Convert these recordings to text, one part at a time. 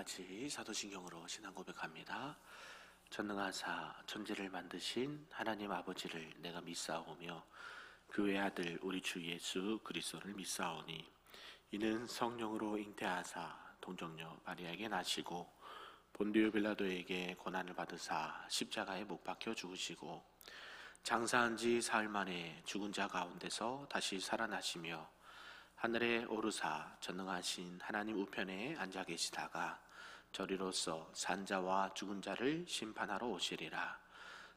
같이 사도신경으로 신앙 고백합니다. 전능하사 천지를 만드신 하나님 아버지를 내가 믿사오며 그 외아들 우리 주 예수 그리스도를 믿사오니 이는 성령으로 잉태하사 동정녀 마리아에게 나시고 본디오 빌라도에게 고난을 받으사 십자가에 못 박혀 죽으시고 장사한 지 사흘 만에 죽은 자 가운데서 다시 살아나시며 하늘에 오르사 전능하신 하나님 우편에 앉아 계시다가 저리로서 산자와 죽은 자를 심판하러 오시리라.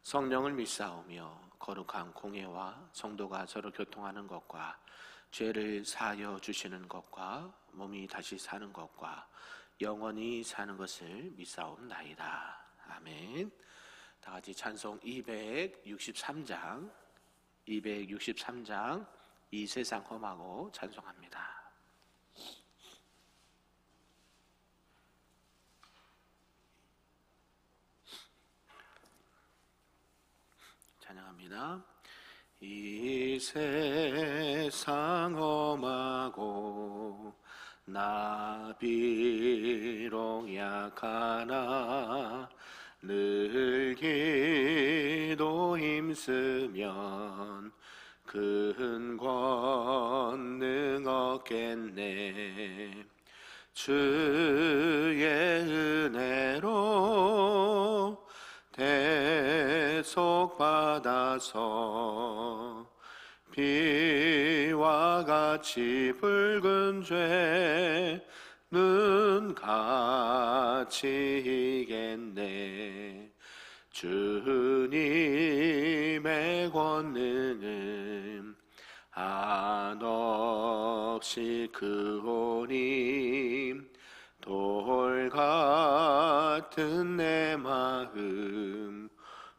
성령을 믿사오며 거룩한 공회와 성도가 서로 교통하는 것과 죄를 사하여 주시는 것과 몸이 다시 사는 것과 영원히 사는 것을 믿사옵나이다. 아멘. 다 같이 찬송 263장 이 세상 험하고 찬송합니다. 찬양합니다. 이 세상 험하고 나 비록 약하나 늘 기도 힘쓰면 큰 권능 얻겠네. 주의 은혜로 대속받아서 비와 같이 붉은 죄는 같이 이겠네. 주님의 권능은 한없이 크오니 돌 같은 내 마음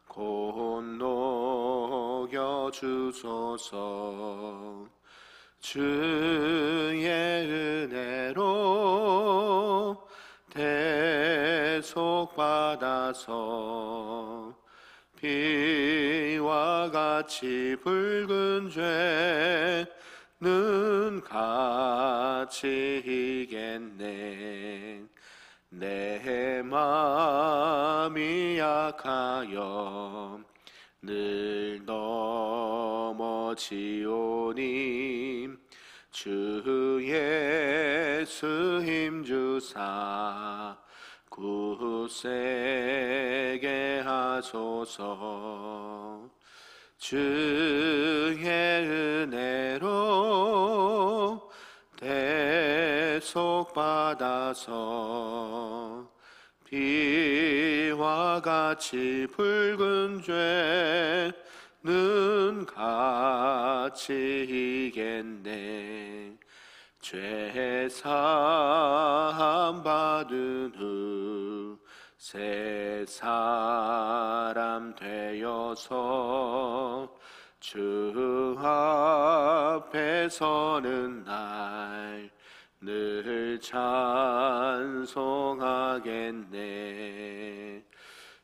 곧 녹여 주소서. 주의 은혜로 대속받아서 비와 같이 붉은 죄는 같이 이겠네. 내 마음이 약하여 늘 넘어지오니 주 예수 힘주사 굳세게 하소서. 주의 은혜로 대속받아서 비와 같이 붉은 죄는 같이 이겠네. 죄 사함 받은 후 새 사람 되어서 주 앞에 서는 날 늘 찬송하겠네.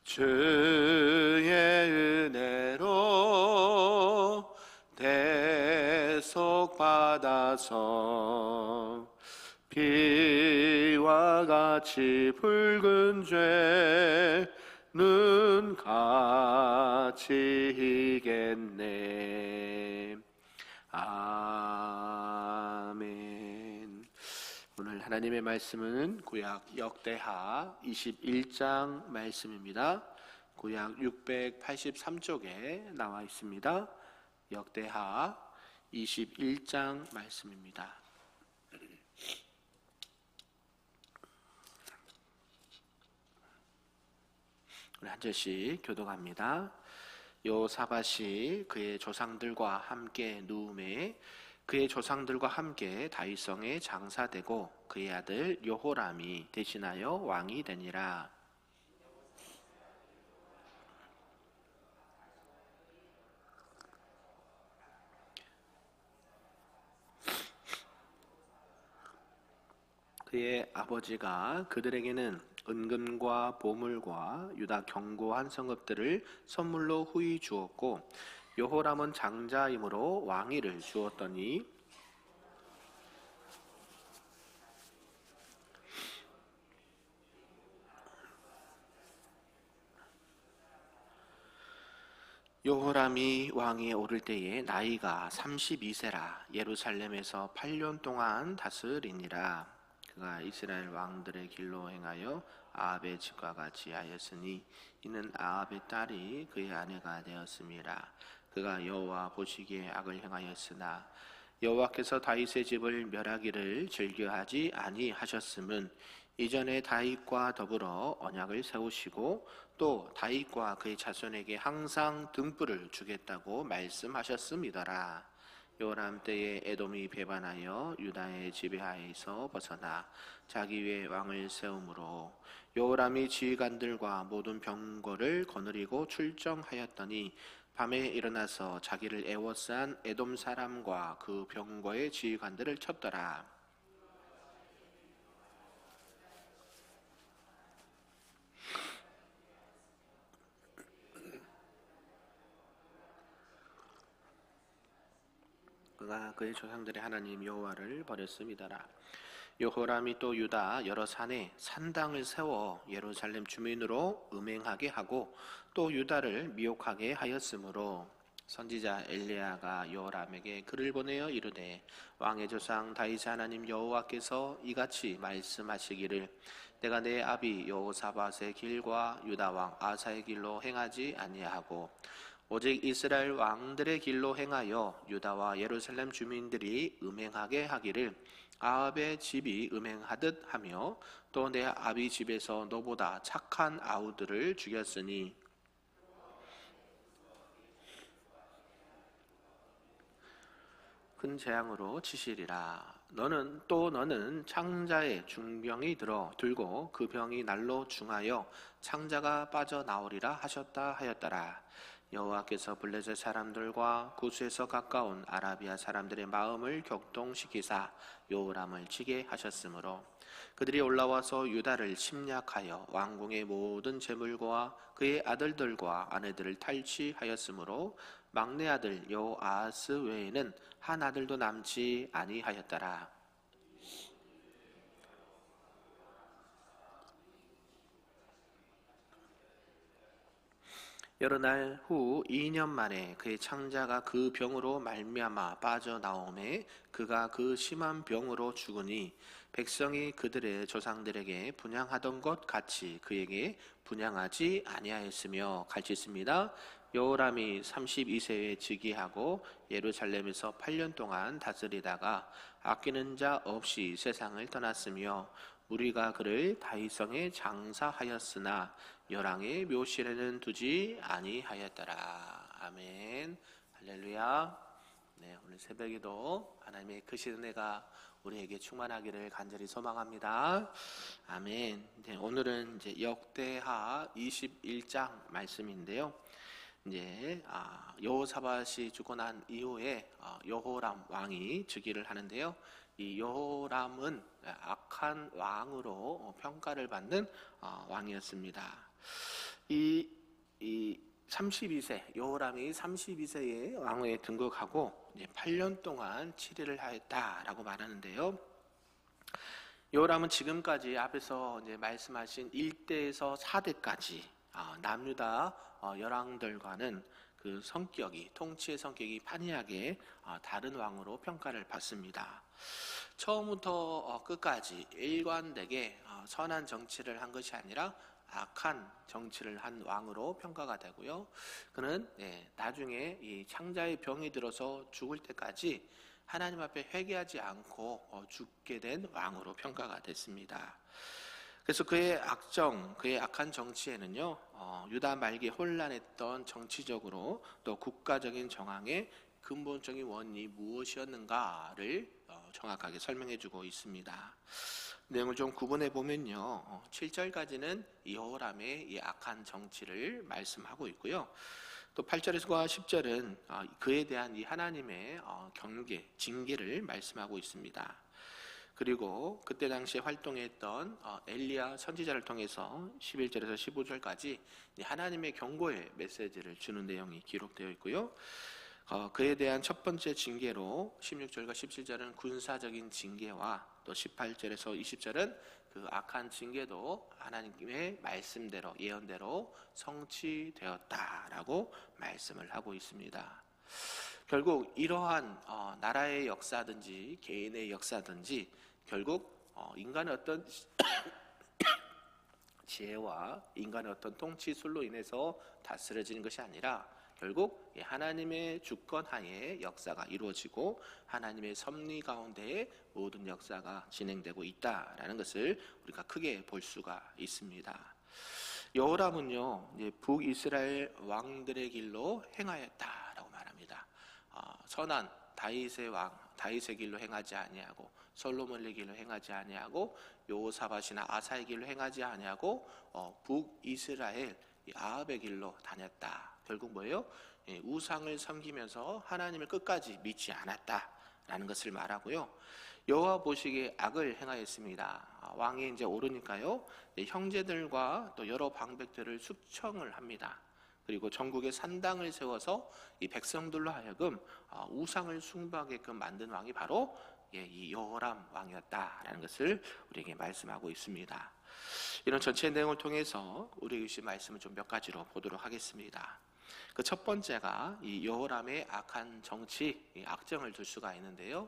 주의 은혜로 대속받아서 비와 같이 붉은 죄는 같이 이겠네. 아멘. 오늘 하나님의 말씀은 구약 역대하 21장 말씀입니다. 구약 683쪽에 나와 있습니다. 역대하 21장 말씀입니다. 우리 한 절씩 교독합니다. 여호사밧이 그의 조상들과 함께 누움에 그의 조상들과 함께 다윗성에 장사되고 그의 아들 여호람이 대신하여 왕이 되니라. 그의 아버지가 그들에게는 은금과 보물과 유다 견고한 성읍들을 선물로 후히 주었고 여호람은 장자이므로 왕위를 주었더니 여호람이 왕위에 오를 때에 나이가 32세라 예루살렘에서 8년 동안 다스리니라. 그가 이스라엘 왕들의 길로 행하여 아합의 집과 같이 하였으니 이는 아합의 딸이 그의 아내가 되었음이라. 그가 여호와 보시기에 악을 행하였으나 여호와께서 다윗의 집을 멸하기를 즐겨하지 아니하셨음은 이전에 다윗과 더불어 언약을 세우시고 또 다윗과 그의 자손에게 항상 등불을 주겠다고 말씀하셨음이더라. 요람 때에 에돔이 배반하여 유다의 지배하에서 벗어나 자기 위에 왕을 세우므로 요람이 지휘관들과 모든 병거를 거느리고 출정하였더니 밤에 일어나서 자기를 애워싼 에돔 사람과 그 병거의 지휘관들을 쳤더라. 그가 그의 조상들의 하나님 여호와를 버렸음이더라. 여호람이 또 유다 여러 산에 산당을 세워 예루살렘 주민으로 음행하게 하고 또 유다를 미혹하게 하였으므로 선지자 엘리야가 여호람에게 글을 보내어 이르되 왕의 조상 다윗의 하나님 여호와께서 이같이 말씀하시기를 내가 내 아비 여호사밧의 길과 유다 왕 아사의 길로 행하지 아니하고 오직 이스라엘 왕들의 길로 행하여 유다와 예루살렘 주민들이 음행하게 하기를 아합의 집이 음행하듯 하며 또 내 아비 집에서 너보다 착한 아우들을 죽였으니 큰 재앙으로 치시리라. 너는 창자에 중병이 들고 그 병이 날로 중하여 창자가 빠져나오리라 하셨다 하였더라. 여호와께서 블레셋 사람들과 구스에서 가까운 아라비아 사람들의 마음을 격동시키사 요람을 치게 하셨으므로 그들이 올라와서 유다를 침략하여 왕궁의 모든 재물과 그의 아들들과 아내들을 탈취하였으므로 막내 아들 여호아하스 외에는 한 아들도 남지 아니하였더라. 여러 날 후 2년 만에 그의 창자가 그 병으로 말미암아 빠져나오매 그가 그 심한 병으로 죽으니 백성이 그들의 조상들에게 분향하던 것 같이 그에게 분향하지 아니하였으며 갈지습니다. 여호람이 32세에 즉위하고 예루살렘에서 8년 동안 다스리다가 아끼는 자 없이 세상을 떠났으며 우리가 그를 다윗성에 장사하였으나 열왕의 묘실에는 두지 아니하였더라. 아멘. 할렐루야. 네, 오늘 새벽에도 하나님의 크신 은혜가 우리에게 충만하기를 간절히 소망합니다. 아멘. 네, 오늘은 이제 역대하 21장 말씀인데요. 이제 여호사밧이 죽고 난 이후에 여호람 왕이 즉위를 하는데요. 이 여호람은 악한 왕으로 평가를 받는 왕이었습니다. 이 32세 여호람이 32세에 왕위에 등극하고 이제 8년 동안 치리를 하였다라고 말하는데요. 여호람은 지금까지 앞에서 이제 말씀하신 1대에서 4대까지 남유다 열왕들과는 그 성격이 통치의 성격이 판이하게 다른 왕으로 평가를 받습니다. 처음부터 끝까지 일관되게 선한 정치를 한 것이 아니라 악한 정치를 한 왕으로 평가가 되고요. 그는 나중에 이 창자의 병이 들어서 죽을 때까지 하나님 앞에 회개하지 않고 죽게 된 왕으로 평가가 됐습니다. 그래서 그의 악한 정치에는요, 유다 말기에 혼란했던 정치적으로 또 국가적인 정황의 근본적인 원인이 무엇이었는가를 정확하게 설명해주고 있습니다. 내용을 좀 구분해 보면요, 7절까지는 여호람의 이 악한 정치를 말씀하고 있고요. 또 8절에서 10절은 그에 대한 이 하나님의 경계, 징계를 말씀하고 있습니다. 그리고 그때 당시에 활동했던 엘리야 선지자를 통해서 11절에서 15절까지 하나님의 경고의 메시지를 주는 내용이 기록되어 있고요. 그에 대한 첫 번째 징계로 16절과 17절은 군사적인 징계와 또 18절에서 20절은 그 악한 징계도 하나님의 말씀대로 예언대로 성취되었다라고 말씀을 하고 있습니다. 결국 이러한 나라의 역사든지 개인의 역사든지 결국 인간의 어떤 지혜와 인간의 어떤 통치술로 인해서 다스려지는 것이 아니라 결국 하나님의 주권 하에 역사가 이루어지고 하나님의 섭리 가운데에 모든 역사가 진행되고 있다라는 것을 우리가 크게 볼 수가 있습니다. 여호람은요, 북이스라엘 왕들의 길로 행하였다라고 말합니다. 선한 다윗의 왕, 다윗의 길로 행하지 아니하고 솔로몬의 길로 행하지 아니하고 여호사밧이나 아사의 길로 행하지 아니하고 북이스라엘 아합의 길로 다녔다. 결국 뭐예요? 우상을 섬기면서 하나님을 끝까지 믿지 않았다라는 것을 말하고요. 여호와 보시기에 악을 행하였습니다. 왕이 이제 오르니까요, 형제들과 또 여러 방백들을 숙청을 합니다. 그리고 전국에 산당을 세워서 이 백성들로 하여금 우상을 숭배하게끔 만든 왕이 바로 이 여호람 왕이었다라는 것을 우리에게 말씀하고 있습니다. 이런 전체 내용을 통해서 우리에게 주신 말씀을 좀 몇 가지로 보도록 하겠습니다. 그 첫 번째가 이 여호람의 악한 정치, 악정을 둘 수가 있는데요.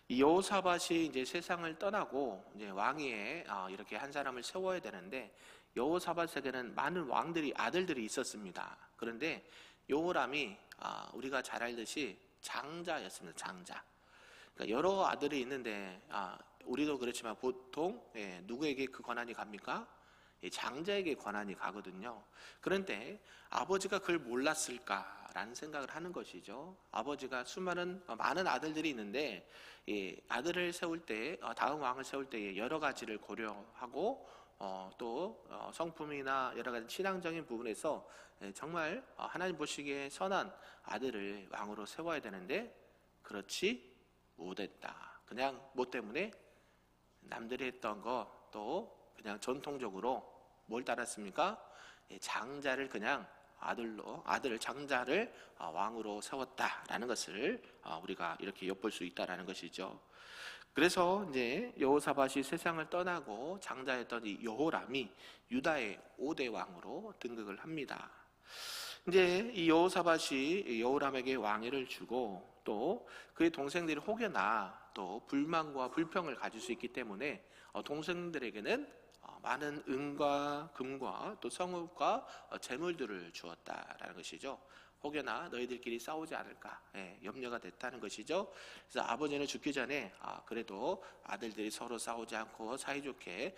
이 여호사밧이 이제 세상을 떠나고 이제 왕위에 이렇게 한 사람을 세워야 되는데 여호사밧에게는 많은 왕들이 아들들이 있었습니다. 그런데 여호람이 우리가 잘 알듯이 장자였습니다. 장자. 그러니까 여러 아들이 있는데 우리도 그렇지만 보통 누구에게 그 권한이 갑니까? 장자에게 권한이 가거든요. 그런데 아버지가 그걸 몰랐을까라는 생각을 하는 것이죠. 아버지가 많은 아들들이 있는데 아들을 세울 때, 다음 왕을 세울 때 여러 가지를 고려하고 또 성품이나 여러 가지 신앙적인 부분에서 정말 하나님 보시기에 선한 아들을 왕으로 세워야 되는데 그렇지 못했다. 그냥 뭐 때문에 남들이 했던 거 또 그냥 전통적으로 뭘 따랐습니까? 장자를 그냥 아들 장자를 왕으로 세웠다라는 것을 우리가 이렇게 엿볼 수 있다라는 것이죠. 그래서 이제 여호사밧이 세상을 떠나고 장자였던 이 여호람이 유다의 5대 왕으로 등극을 합니다. 이제 이 여호사밧이 여호람에게 왕위를 주고 또 그의 동생들이 혹여나 또 불만과 불평을 가질 수 있기 때문에 동생들에게는 많은 은과 금과 또 성읍과 재물들을 주었다라는 것이죠. 혹여나 너희들끼리 싸우지 않을까 염려가 됐다는 것이죠. 그래서 아버지는 죽기 전에 그래도 아들들이 서로 싸우지 않고 사이좋게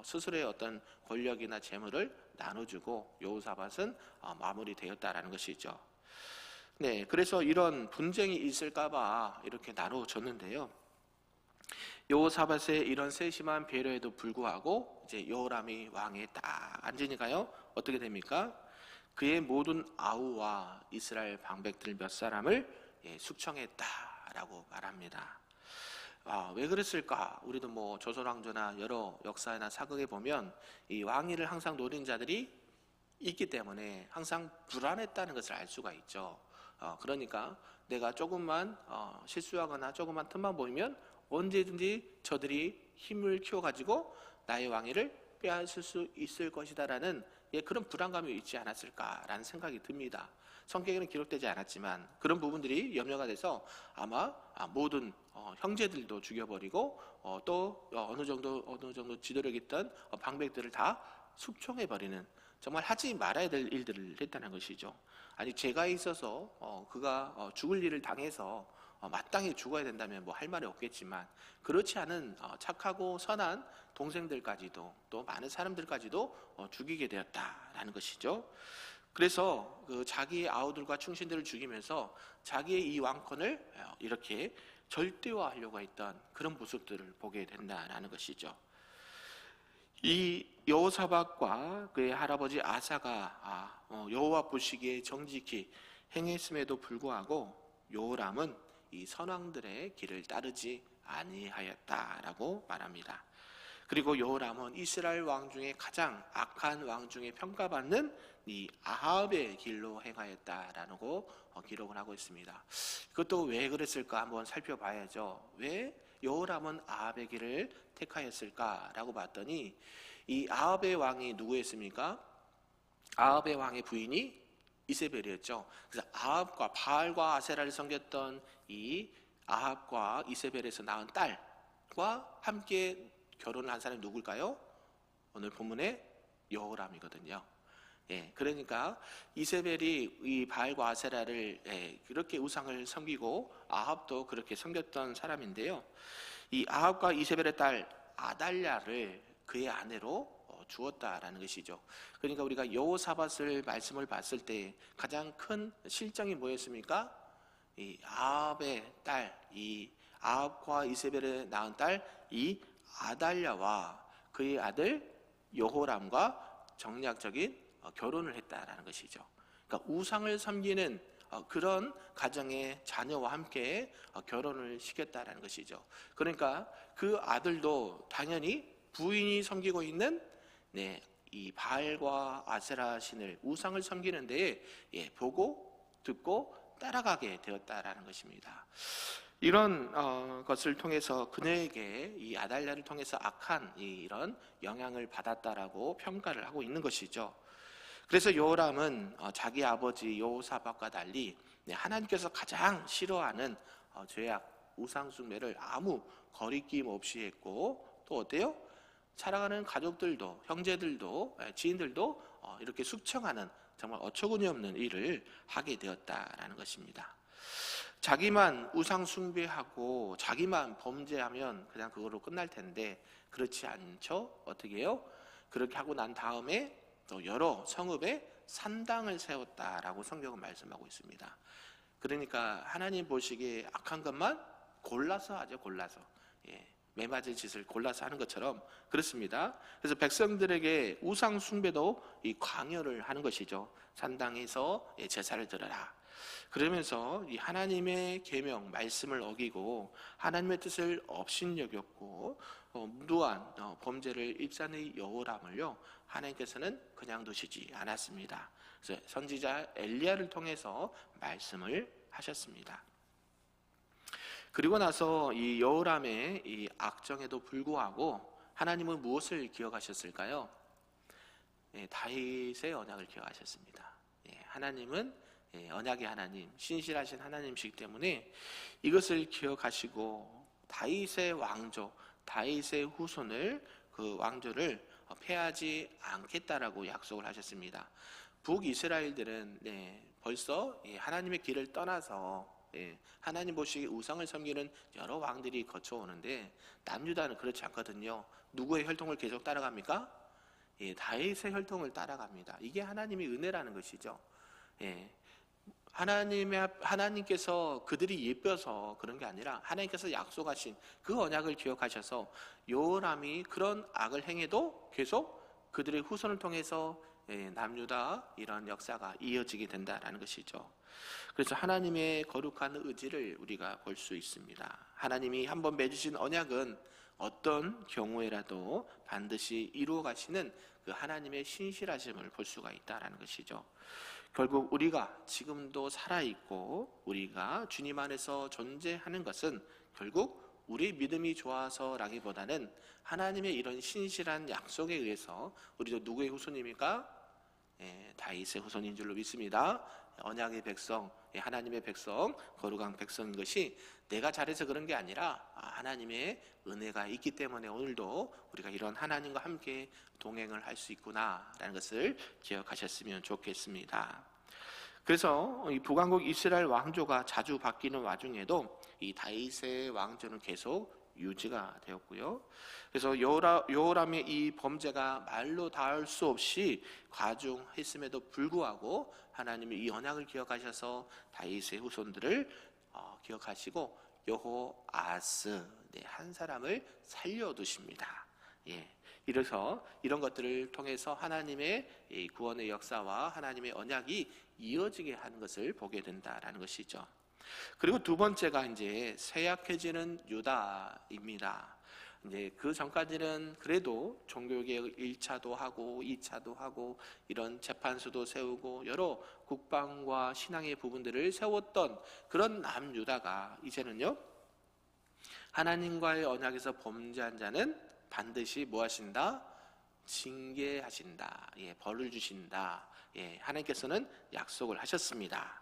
스스로의 어떤 권력이나 재물을 나눠주고 여호사밧은 마무리되었다라는 것이죠. 네, 그래서 이런 분쟁이 있을까봐 이렇게 나눠줬는데요. 여호사밧의 이런 세심한 배려에도 불구하고 이제 여호람이 왕에 딱 앉으니까요, 어떻게 됩니까? 그의 모든 아우와 이스라엘 방백들 몇 사람을 숙청했다라고 말합니다. 왜 그랬을까? 우리도 뭐 조선왕조나 여러 역사나 사극에 보면 이 왕위를 항상 노린 자들이 있기 때문에 항상 불안했다는 것을 알 수가 있죠. 그러니까 내가 조금만 실수하거나 조금만 틈만 보이면 언제든지 저들이 힘을 키워가지고 나의 왕위를 빼앗을 수 있을 것이다라는 그런 불안감이 있지 않았을까라는 생각이 듭니다. 성경에는 기록되지 않았지만 그런 부분들이 염려가 돼서 아마 모든 형제들도 죽여버리고 또 어느 정도 지도력 있던 방백들을 다 숙청해버리는, 정말 하지 말아야 될 일들을 했다는 것이죠. 아니 죄가 있어서 그가 죽을 일을 당해서 마땅히 죽어야 된다면 뭐 할 말이 없겠지만 그렇지 않은 착하고 선한 동생들까지도 또 많은 사람들까지도 죽이게 되었다라는 것이죠. 그래서 그 자기의 아우들과 충신들을 죽이면서 자기의 이 왕권을 이렇게 절대화하려고 했던 그런 모습들을 보게 된다라는 것이죠. 이 여호사밧과 그의 할아버지 아사가 여호와 보시기에 정직히 행했음에도 불구하고 여호람은 이 선왕들의 길을 따르지 아니하였다라고 말합니다. 그리고 여호람은 이스라엘 왕 중에 가장 악한 왕 중에 평가받는 이 아합의 길로 행하였다라고 기록을 하고 있습니다. 그것도 왜 그랬을까 한번 살펴봐야죠. 왜 여호람은 아합의 길을 택하였을까라고 봤더니 이 아합의 왕이 누구였습니까? 아합의 왕의 부인이 이세벨이었죠. 그래서 아합과 바알과 아세라를 섬겼던 이 아합과 이세벨에서 낳은 딸과 함께 결혼을 한 사람이 누굴까요? 오늘 본문의 여호람이거든요. 예, 그러니까 이세벨이 이 바알과 아세라를 그렇게 우상을 섬기고 아합도 그렇게 섬겼던 사람인데요. 이 아합과 이세벨의 딸 아달랴를 그의 아내로 주었다라는 것이죠. 그러니까 우리가 여호사밧을 말씀을 봤을 때 가장 큰 실정이 뭐였습니까? 이 아합의 딸, 이 아합과 이세벨의 낳은 딸 이 아달랴와 그의 아들 여호람과 정략적인 결혼을 했다라는 것이죠. 그러니까 우상을 섬기는 그런 가정의 자녀와 함께 결혼을 시켰다라는 것이죠. 그러니까 그 아들도 당연히 부인이 섬기고 있는 이 바알과 아세라 신을 우상을 섬기는 데에 보고 듣고 따라가게 되었다라는 것입니다. 이런 것을 통해서 그녀에게 이 아달랴를 통해서 악한 이런 영향을 받았다라고 평가를 하고 있는 것이죠. 그래서 여호람은 자기 아버지 여호사밧과 달리 하나님께서 가장 싫어하는 죄악 우상 숭배를 아무 거리낌 없이 했고, 또 어때요? 살아가는 가족들도 형제들도 지인들도 이렇게 숙청하는 정말 어처구니 없는 일을 하게 되었다라는 것입니다. 자기만 우상 숭배하고 자기만 범죄하면 그냥 그거로 끝날 텐데 그렇지 않죠? 어떻게 해요? 그렇게 하고 난 다음에 또 여러 성읍에 산당을 세웠다라고 성경은 말씀하고 있습니다. 그러니까 하나님 보시기에 악한 것만 골라서 하죠. 골라서 매맞을 짓을 골라서 하는 것처럼 그렇습니다. 그래서 백성들에게 우상 숭배도 이 강요를 하는 것이죠. 산당에서 제사를 드려라. 그러면서 이 하나님의 계명 말씀을 어기고 하나님의 뜻을 업신여겼고 무도한 범죄를 일삼는 여호람을요 하나님께서는 그냥 두시지 않았습니다. 그래서 선지자 엘리야를 통해서 말씀을 하셨습니다. 그리고 나서 이 여호람의 이 악정에도 불구하고 하나님은 무엇을 기억하셨을까요? 다윗의 언약을 기억하셨습니다. 하나님은 언약의 하나님, 신실하신 하나님이시기 때문에 이것을 기억하시고 다윗의 왕조, 다윗의 후손을 그 왕조를 폐하지 않겠다라고 약속을 하셨습니다. 북이스라엘들은 벌써 하나님의 길을 떠나서 하나님 보시기에 우상을 섬기는 여러 왕들이 거쳐오는데 남유다는 그렇지 않거든요. 누구의 혈통을 계속 따라갑니까? 다윗의 혈통을 따라갑니다. 이게 하나님의 은혜라는 것이죠. 하나님께서 그들이 예뻐서 그런 게 아니라 하나님께서 약속하신 그 언약을 기억하셔서 여호람이 그런 악을 행해도 계속 그들의 후손을 통해서 남유다 이런 역사가 이어지게 된다라는 것이죠. 그래서 하나님의 거룩한 의지를 우리가 볼 수 있습니다. 하나님이 한번 맺으신 언약은 어떤 경우에라도 반드시 이루어 가시는 그 하나님의 신실하심을 볼 수가 있다라는 것이죠. 결국 우리가 지금도 살아있고 우리가 주님 안에서 존재하는 것은 결국 우리 믿음이 좋아서라기보다는 하나님의 이런 신실한 약속에 의해서 우리도 누구의 후손입니까? 다윗의 후손인 줄로 믿습니다. 언약의 백성, 하나님의 백성, 거룩한 백성인 것이 내가 잘해서 그런 게 아니라 하나님의 은혜가 있기 때문에 오늘도 우리가 이런 하나님과 함께 동행을 할 수 있구나라는 것을 기억하셨으면 좋겠습니다. 그래서 이 북왕국 이스라엘 왕조가 자주 바뀌는 와중에도 이 다윗의 왕조는 계속 유지가 되었고요. 그래서 여호람의 이 범죄가 말로 닿을 수 없이 과중했음에도 불구하고 하나님이 이 언약을 기억하셔서 다윗의 후손들을 기억하시고 여호아스 한 사람을 살려두십니다. 이래서 이런 것들을 통해서 하나님의 구원의 역사와 하나님의 언약이 이어지게 하는 것을 보게 된다라는 것이죠. 그리고 두 번째가 이제 쇠약해지는 유다입니다. 이제 그 전까지는 그래도 종교개혁 1차도 하고 2차도 하고 이런 재판소도 세우고 여러 국방과 신앙의 부분들을 세웠던 그런 남유다가 이제는요 하나님과의 언약에서 범죄한 자는 반드시 뭐 하신다? 징계하신다. 벌을 주신다. 하나님께서는 약속을 하셨습니다.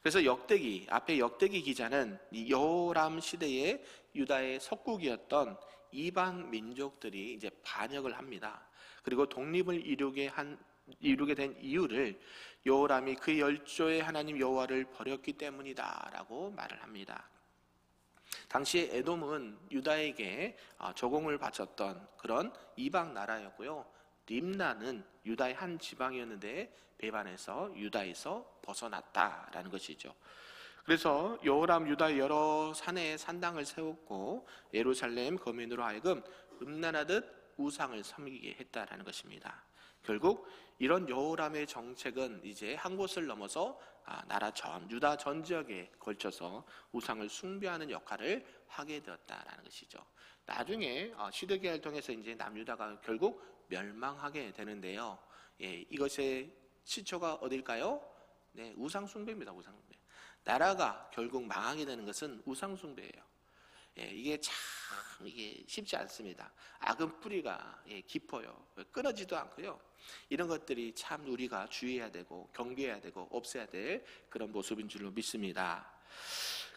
그래서 역대기, 앞에 역대기 기자는 이 여호람 시대의 유다의 석국이었던 이방 민족들이 이제 반역을 합니다. 그리고 독립을 이루게 된 이유를 여호람이 그 열조의 하나님 여호와를 버렸기 때문이다라고 말을 합니다. 당시에 에돔은 유다에게 조공을 바쳤던 그런 이방 나라였고요. 림나는 유다의 한 지방이었는데 배반해서 유다에서 벗어났다라는 것이죠. 그래서 여호람 유다의 여러 산에 산당을 세웠고 예루살렘 거민으로 하여금 음란하듯 우상을 섬기게 했다라는 것입니다. 결국 이런 여호람의 정책은 이제 한 곳을 넘어서 나라 전 유다 전 지역에 걸쳐서 우상을 숭배하는 역할을 하게 되었다라는 것이죠. 나중에 시드기를 통해서 이제 남유다가 결국 멸망하게 되는데요. 이것의 시초가 어딜까요? 네, 우상 숭배입니다. 우상 숭배. 나라가 결국 망하게 되는 것은 우상 숭배예요. 이게 쉽지 않습니다. 악은 뿌리가 깊어요. 끊어지도 않고요. 이런 것들이 참 우리가 주의해야 되고 경계해야 되고 없애야 될 그런 모습인 줄로 믿습니다.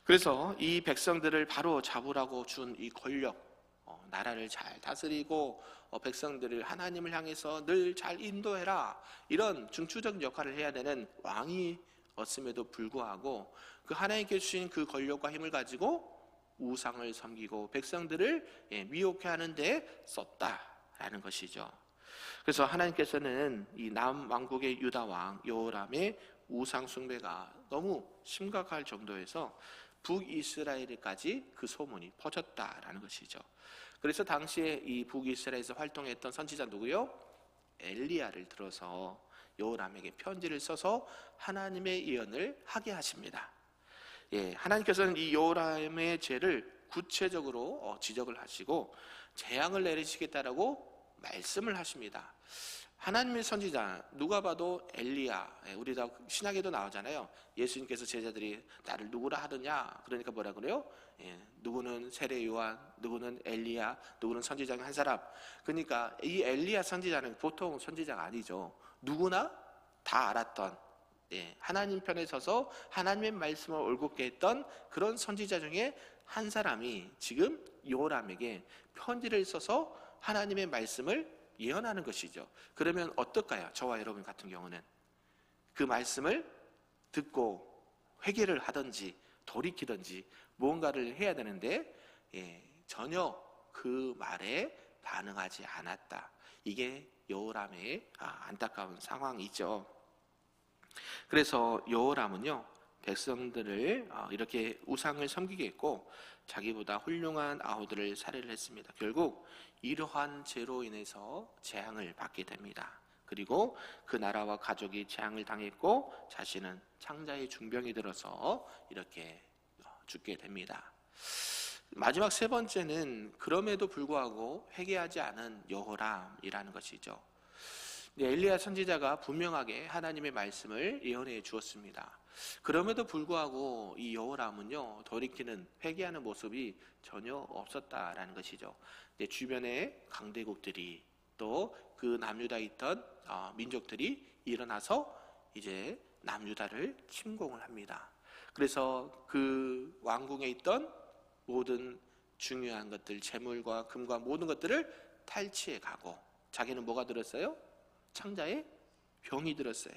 그래서 이 백성들을 바로 잡으라고 준 이 권력, 나라를 잘 다스리고 백성들을 하나님을 향해서 늘 잘 인도해라, 이런 중추적 역할을 해야 되는 왕이었음에도 불구하고 그 하나님께 주신 그 권력과 힘을 가지고 우상을 섬기고 백성들을 미혹해 하는 데 썼다라는 것이죠. 그래서 하나님께서는 이 남왕국의 유다 왕 여호람의 우상 숭배가 너무 심각할 정도에서 북이스라엘까지 그 소문이 퍼졌다라는 것이죠. 그래서 당시에 이 북이스라엘에서 활동했던 선지자 누구요? 엘리야를 들어서 여호람에게 편지를 써서 하나님의 예언을 하게 하십니다. 하나님께서는 이 여호람의 죄를 구체적으로 지적을 하시고 재앙을 내리시겠다라고 말씀을 하십니다. 하나님의 선지자 누가 봐도 엘리야, 우리 다 신약에도 나오잖아요. 예수님께서 제자들이 나를 누구라 하느냐, 그러니까 뭐라 그래요? 누구는 세례 요한, 누구는 엘리야, 누구는 선지자 한 사람. 그러니까 이 엘리야 선지자는 보통 선지자가 아니죠. 누구나 다 알았던, 하나님 편에 서서 하나님의 말씀을 올곧게 했던 그런 선지자 중에 한 사람이 지금 여호람에게 편지를 써서 하나님의 말씀을 예언하는 것이죠. 그러면 어떨까요? 저와 여러분 같은 경우는 그 말씀을 듣고 회개를 하든지 돌이키든지 무언가를 해야 되는데 전혀 그 말에 반응하지 않았다. 이게 여호람의 안타까운 상황이죠. 그래서 여호람은요, 백성들을 이렇게 우상을 섬기게 했고 자기보다 훌륭한 아우들을 살해를 했습니다. 결국 이러한 죄로 인해서 재앙을 받게 됩니다. 그리고 그 나라와 가족이 재앙을 당했고 자신은 창자의 중병이 들어서 이렇게 죽게 됩니다. 마지막 세 번째는 그럼에도 불구하고 회개하지 않은 여호람이라는 것이죠. 엘리야 선지자가 분명하게 하나님의 말씀을 예언해 주었습니다. 그럼에도 불구하고 이 여호람은요, 돌이키는 회개하는 모습이 전혀 없었다라는 것이죠. 주변에 강대국들이 또 그 남유다에 있던 민족들이 일어나서 이제 남유다를 침공을 합니다. 그래서 그 왕궁에 있던 모든 중요한 것들, 재물과 금과 모든 것들을 탈취해 가고 자기는 뭐가 들었어요? 창자에 병이 들었어요.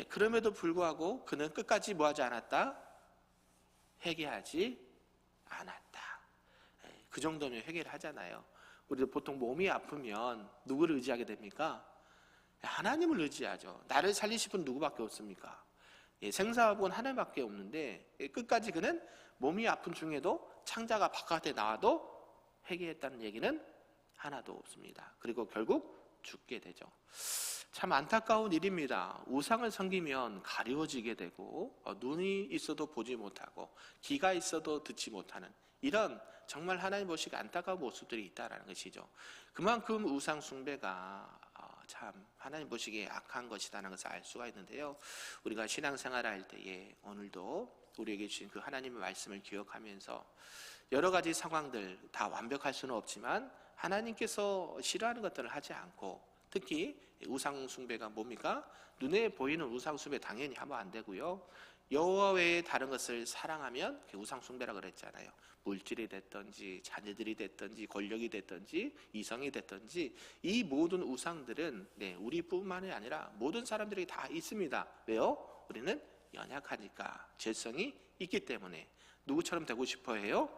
그럼에도 불구하고 그는 끝까지 뭐하지 않았다? 회개하지 않았다. 그 정도면 회개를 하잖아요. 우리도 보통 몸이 아프면 누구를 의지하게 됩니까? 하나님을 의지하죠. 나를 살리실 분 누구밖에 없습니까? 생사하고는 하나님밖에 없는데 끝까지 그는 몸이 아픈 중에도 창자가 바깥에 나와도 회개했다는 얘기는 하나도 없습니다. 그리고 결국 죽게 되죠. 참 안타까운 일입니다. 우상을 섬기면 가려워지게 되고 눈이 있어도 보지 못하고 귀가 있어도 듣지 못하는 이런 정말 하나님 보시기 안타까운 모습들이 있다는 것이죠. 그만큼 우상 숭배가 참 하나님 보시기에 악한 것이라는 것을 알 수가 있는데요. 우리가 신앙생활을 할 때에 오늘도 우리에게 주신 그 하나님의 말씀을 기억하면서 여러 가지 상황들 다 완벽할 수는 없지만 하나님께서 싫어하는 것들을 하지 않고, 특히 우상 숭배가 뭡니까? 눈에 보이는 우상 숭배 당연히 하면 안 되고요. 여호와 외에 다른 것을 사랑하면 그게 우상 숭배라 그랬잖아요. 물질이 됐든지 자녀들이 됐든지 권력이 됐든지 이성이 됐든지 이 모든 우상들은 우리뿐만이 아니라 모든 사람들이 다 있습니다. 왜요? 우리는 연약하니까, 죄성이 있기 때문에. 누구처럼 되고 싶어 해요?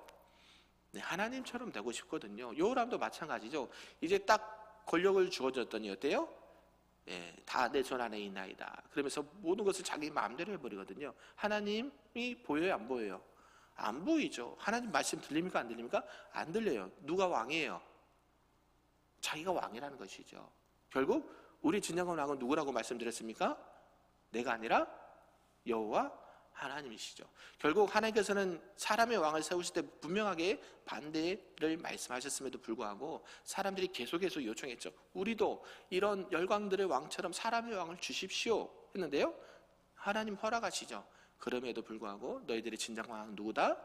하나님처럼 되고 싶거든요. 요람도 마찬가지죠. 이제 딱 권력을 주어졌더니 어때요? 다 내 손 안에 있나이다. 그러면서 모든 것을 자기 마음대로 해버리거든요. 하나님이 보여요, 안 보여요? 안 보이죠. 하나님 말씀 들립니까, 안 들립니까? 안 들려요. 누가 왕이에요? 자기가 왕이라는 것이죠. 결국 우리 진정한 왕은 누구라고 말씀드렸습니까? 내가 아니라 여호와 하나님이시죠. 결국 하나님께서는 사람의 왕을 세우실 때 분명하게 반대를 말씀하셨음에도 불구하고 사람들이 계속해서 요청했죠. 우리도 이런 열광들의 왕처럼 사람의 왕을 주십시오 했는데요, 하나님 허락하시죠. 그럼에도 불구하고 너희들의 진정한 왕은 누구다?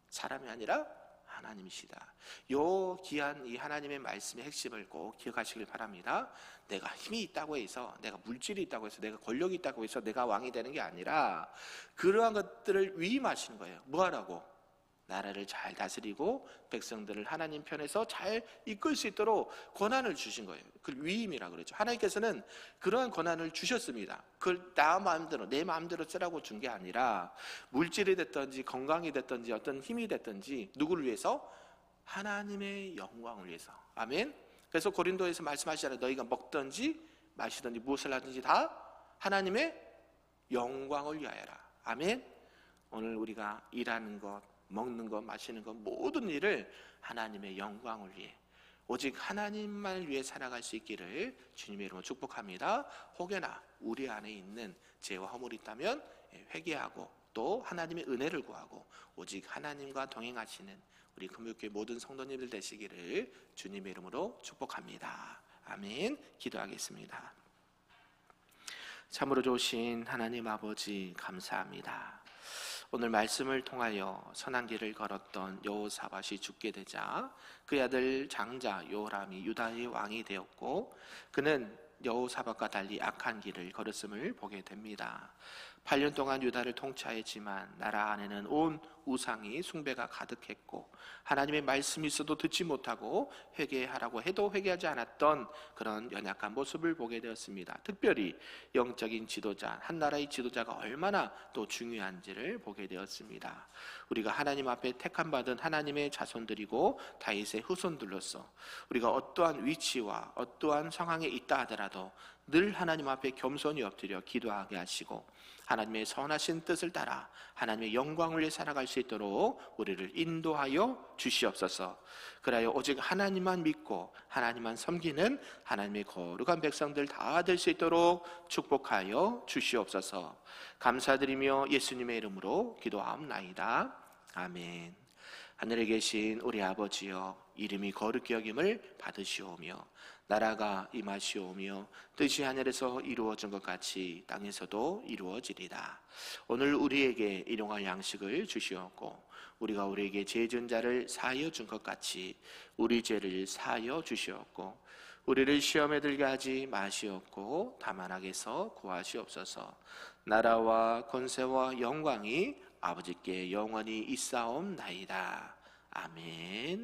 사람이 아니라 하나님이시다. 요 귀한 이 하나님의 말씀의 핵심을 꼭 기억하시길 바랍니다. 내가 힘이 있다고 해서, 내가 물질이 있다고 해서, 내가 권력이 있다고 해서 내가 왕이 되는 게 아니라 그러한 것들을 위임하시는 거예요. 뭐하라고? 나라를 잘 다스리고 백성들을 하나님 편에서 잘 이끌 수 있도록 권한을 주신 거예요. 그걸 위임이라고 그러죠. 하나님께서는 그러한 권한을 주셨습니다. 그걸 나 마음대로, 내 마음대로 쓰라고 준 게 아니라 물질이 됐든지 건강이 됐든지 어떤 힘이 됐든지 누구를 위해서? 하나님의 영광을 위해서. 아멘. 그래서 고린도에서 말씀하시잖아요. 너희가 먹든지 마시든지 무엇을 하든지 다 하나님의 영광을 위하여라. 아멘. 오늘 우리가 일하는 것, 먹는 것, 마시는 것, 모든 일을 하나님의 영광을 위해, 오직 하나님만을 위해 살아갈 수 있기를 주님의 이름으로 축복합니다. 혹여나 우리 안에 있는 죄와 허물이 있다면 회개하고 또 하나님의 은혜를 구하고 오직 하나님과 동행하시는 우리 금요교회 모든 성도님들 되시기를 주님의 이름으로 축복합니다. 아멘. 기도하겠습니다. 참으로 좋으신 하나님 아버지, 감사합니다. 오늘 말씀을 통하여 선한 길을 걸었던 여호사밧이 죽게 되자 그의 아들 장자 요람이 유다의 왕이 되었고, 그는 여호사밧과 달리 악한 길을 걸었음을 보게 됩니다. 8년 동안 유다를 통치하였지만 나라 안에는 온 우상이 숭배가 가득했고 하나님의 말씀이 있어도 듣지 못하고 회개하라고 해도 회개하지 않았던 그런 연약한 모습을 보게 되었습니다. 특별히 영적인 지도자, 한 나라의 지도자가 얼마나 또 중요한지를 보게 되었습니다. 우리가 하나님 앞에 택함받은 하나님의 자손들이고 다윗의 후손들로서 우리가 어떠한 위치와 어떠한 상황에 있다 하더라도 늘 하나님 앞에 겸손히 엎드려 기도하게 하시고 하나님의 선하신 뜻을 따라 하나님의 영광을 위해 살아갈 수 있도록 우리를 인도하여 주시옵소서. 그래야 오직 하나님만 믿고 하나님만 섬기는 하나님의 거룩한 백성들 다 될 수 있도록 축복하여 주시옵소서. 감사드리며 예수님의 이름으로 기도하옵나이다. 아멘. 하늘에 계신 우리 아버지여, 이름이 거룩히 여김을 받으시오며 나라가 임하시오며 뜻이 하늘에서 이루어진 것 같이 땅에서도 이루어지리다. 오늘 우리에게 일용할 양식을 주시옵고 우리가 우리에게 죄 지은 자를 사하여 준 것 같이 우리 죄를 사하여 주시옵고 우리를 시험에 들게 하지 마시옵고 다만 악에서 구하시옵소서. 나라와 권세와 영광이 아버지께 영원히 있사옵나이다. 아멘.